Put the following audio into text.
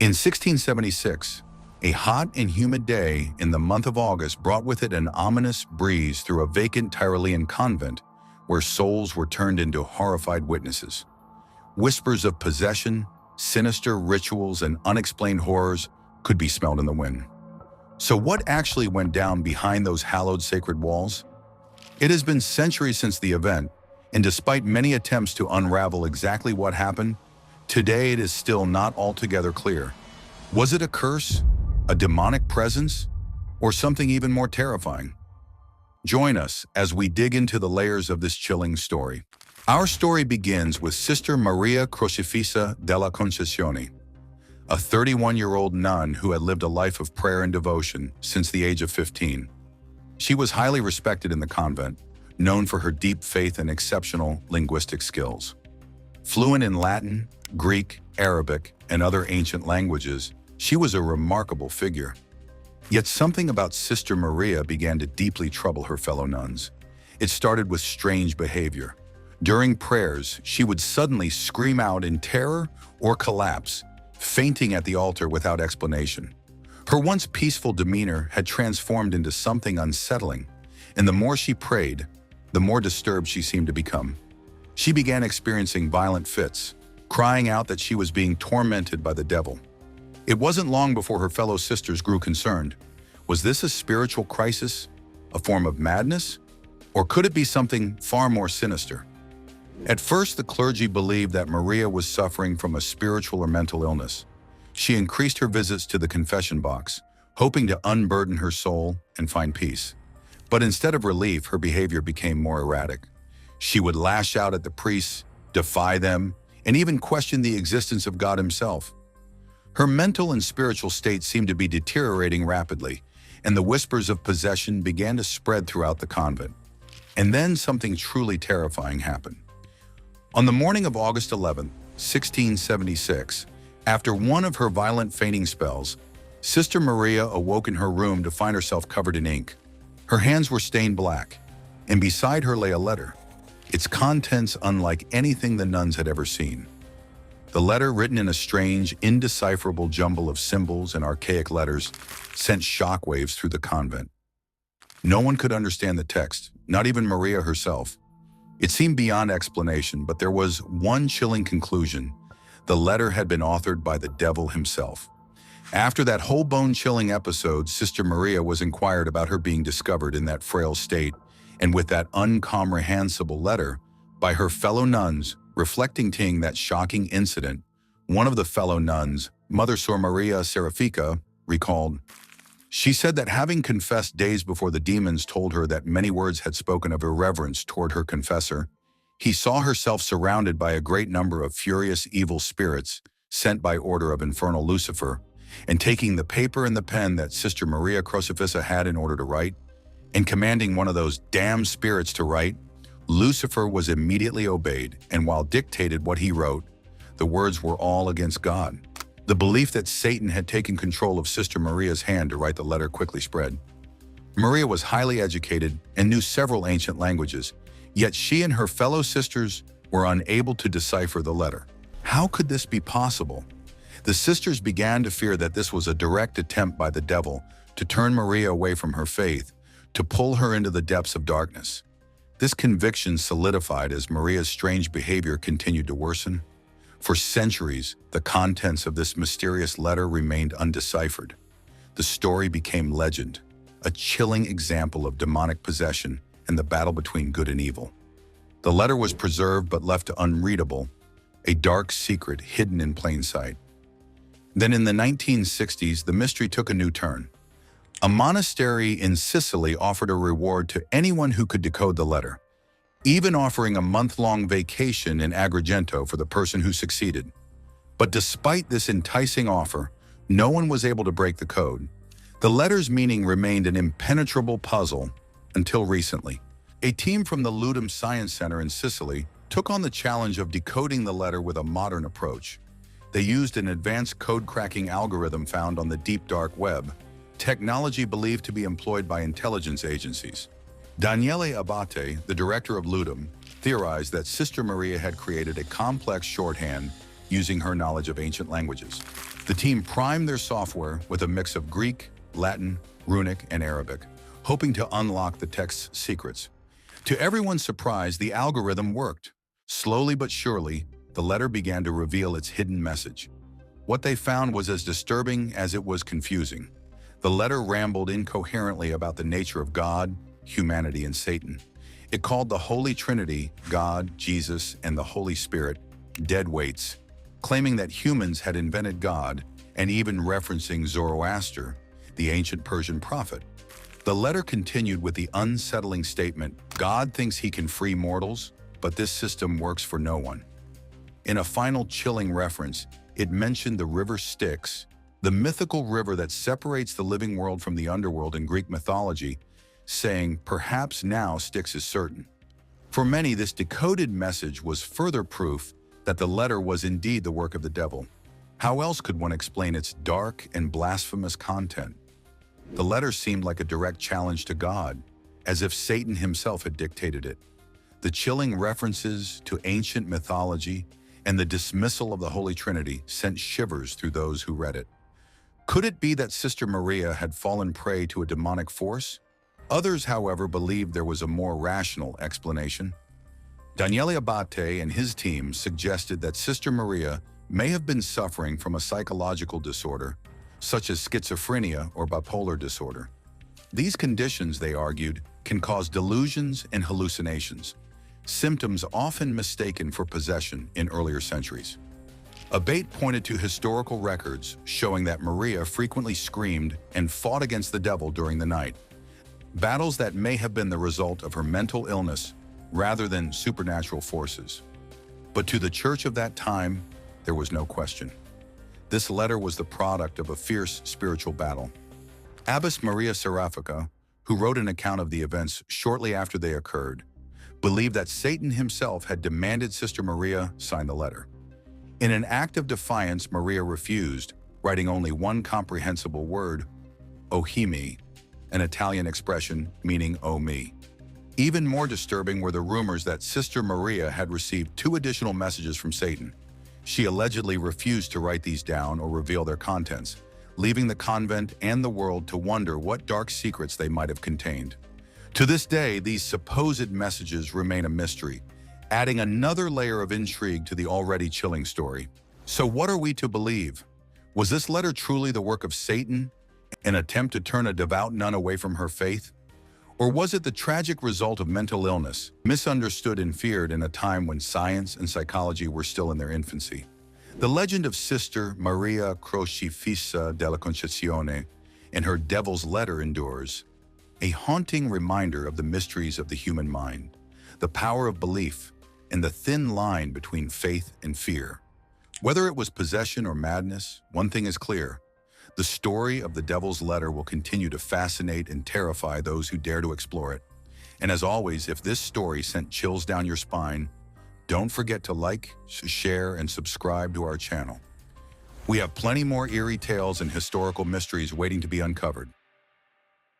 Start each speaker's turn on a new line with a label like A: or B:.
A: In 1676, a hot and humid day in the month of August brought with it an ominous breeze through a vacant Tyrolean convent where souls were turned into horrified witnesses. Whispers of possession, sinister rituals, and unexplained horrors could be smelled in the wind. So what actually went down behind those hallowed sacred walls? It has been centuries since the event, and despite many attempts to unravel exactly what happened, today it is still not altogether clear. Was it a curse, a demonic presence, or something even more terrifying? Join us as we dig into the layers of this chilling story. Our story begins with Sister Maria Crocifissa della Concessione, a 31-year-old nun who had lived a life of prayer and devotion since the age of 15. She was highly respected in the convent, known for her deep faith and exceptional linguistic skills. Fluent in Latin, Greek, Arabic, and other ancient languages, she was a remarkable figure. Yet something about Sister Maria began to deeply trouble her fellow nuns. It started with strange behavior. During prayers, she would suddenly scream out in terror or collapse, fainting at the altar without explanation. Her once peaceful demeanor had transformed into something unsettling, and the more she prayed, the more disturbed she seemed to become. She began experiencing violent fits, crying out that she was being tormented by the devil. It wasn't long before her fellow sisters grew concerned. Was this a spiritual crisis, a form of madness, or could it be something far more sinister? At first, the clergy believed that Maria was suffering from a spiritual or mental illness. She increased her visits to the confession box, hoping to unburden her soul and find peace. But instead of relief, her behavior became more erratic. She would lash out at the priests, defy them, and even question the existence of God himself. Her mental and spiritual state seemed to be deteriorating rapidly, and the whispers of possession began to spread throughout the convent. And then something truly terrifying happened. On the morning of August 11, 1676, after one of her violent fainting spells, Sister Maria awoke in her room to find herself covered in ink. Her hands were stained black, and beside her lay a letter, its contents unlike anything the nuns had ever seen. The letter, written in a strange, indecipherable jumble of symbols and archaic letters, sent shockwaves through the convent. No one could understand the text, not even Maria herself. It seemed beyond explanation, but there was one chilling conclusion. The letter had been authored by the devil himself. After that whole bone-chilling episode, Sister Maria was inquired about her being discovered in that frail state, and with that incomprehensible letter, by her fellow nuns, reflecting that shocking incident. One of the fellow nuns, Mother Sor Maria Serafica, recalled. She said that having confessed days before the demons told her that many words had spoken of irreverence toward her confessor, he saw herself surrounded by a great number of furious evil spirits sent by order of infernal Lucifer, and taking the paper and the pen that Sister Maria Crocifissa had in order to write, and commanding one of those damned spirits to write, Lucifer was immediately obeyed, and while dictated what he wrote, the words were all against God. The belief that Satan had taken control of Sister Maria's hand to write the letter quickly spread. Maria was highly educated and knew several ancient languages, yet she and her fellow sisters were unable to decipher the letter. How could this be possible? The sisters began to fear that this was a direct attempt by the devil to turn Maria away from her faith, to pull her into the depths of darkness. This conviction solidified as Maria's strange behavior continued to worsen. For centuries, the contents of this mysterious letter remained undeciphered. The story became legend, a chilling example of demonic possession and the battle between good and evil. The letter was preserved but left unreadable, a dark secret hidden in plain sight. Then in the 1960s, the mystery took a new turn. A monastery in Sicily offered a reward to anyone who could decode the letter, even offering a month-long vacation in Agrigento for the person who succeeded. But despite this enticing offer, no one was able to break the code. The letter's meaning remained an impenetrable puzzle until recently. A team from the Ludum Science Center in Sicily took on the challenge of decoding the letter with a modern approach. They used an advanced code-cracking algorithm found on the deep dark web, technology believed to be employed by intelligence agencies. Daniele Abate, the director of Ludum, theorized that Sister Maria had created a complex shorthand using her knowledge of ancient languages. The team primed their software with a mix of Greek, Latin, Runic, and Arabic, hoping to unlock the text's secrets. To everyone's surprise, the algorithm worked. Slowly but surely, the letter began to reveal its hidden message. What they found was as disturbing as it was confusing. The letter rambled incoherently about the nature of God, humanity, and Satan. It called the Holy Trinity, God, Jesus, and the Holy Spirit, dead weights, claiming that humans had invented God, and even referencing Zoroaster, the ancient Persian prophet. The letter continued with the unsettling statement, God thinks he can free mortals, but this system works for no one. In a final chilling reference, it mentioned the river Styx, the mythical river that separates the living world from the underworld in Greek mythology, saying, perhaps now Styx is certain. For many, this decoded message was further proof that the letter was indeed the work of the devil. How else could one explain its dark and blasphemous content? The letter seemed like a direct challenge to God, as if Satan himself had dictated it. The chilling references to ancient mythology and the dismissal of the Holy Trinity sent shivers through those who read it. Could it be that Sister Maria had fallen prey to a demonic force? Others, however, believed there was a more rational explanation. Daniele Abate and his team suggested that Sister Maria may have been suffering from a psychological disorder, such as schizophrenia or bipolar disorder. These conditions, they argued, can cause delusions and hallucinations, symptoms often mistaken for possession in earlier centuries. Abate pointed to historical records showing that Maria frequently screamed and fought against the devil during the night, battles that may have been the result of her mental illness rather than supernatural forces. But to the church of that time, there was no question. This letter was the product of a fierce spiritual battle. Abbess Maria Serafica, who wrote an account of the events shortly after they occurred, believed that Satan himself had demanded Sister Maria sign the letter. In an act of defiance, Maria refused, writing only one comprehensible word, "Ohimi," an Italian expression meaning "oh me." Even more disturbing were the rumors that Sister Maria had received 2 additional messages from Satan. She allegedly refused to write these down or reveal their contents, leaving the convent and the world to wonder what dark secrets they might have contained. To this day, these supposed messages remain a mystery, adding another layer of intrigue to the already chilling story. So what are we to believe? Was this letter truly the work of Satan, an attempt to turn a devout nun away from her faith? Or was it the tragic result of mental illness, misunderstood and feared in a time when science and psychology were still in their infancy? The legend of Sister Maria Crocifissa della Concezione and her devil's letter endures, a haunting reminder of the mysteries of the human mind, the power of belief, and the thin line between faith and fear. Whether it was possession or madness, one thing is clear. The story of the devil's letter will continue to fascinate and terrify those who dare to explore it. And as always, if this story sent chills down your spine, don't forget to like, share, and subscribe to our channel. We have plenty more eerie tales and historical mysteries waiting to be uncovered.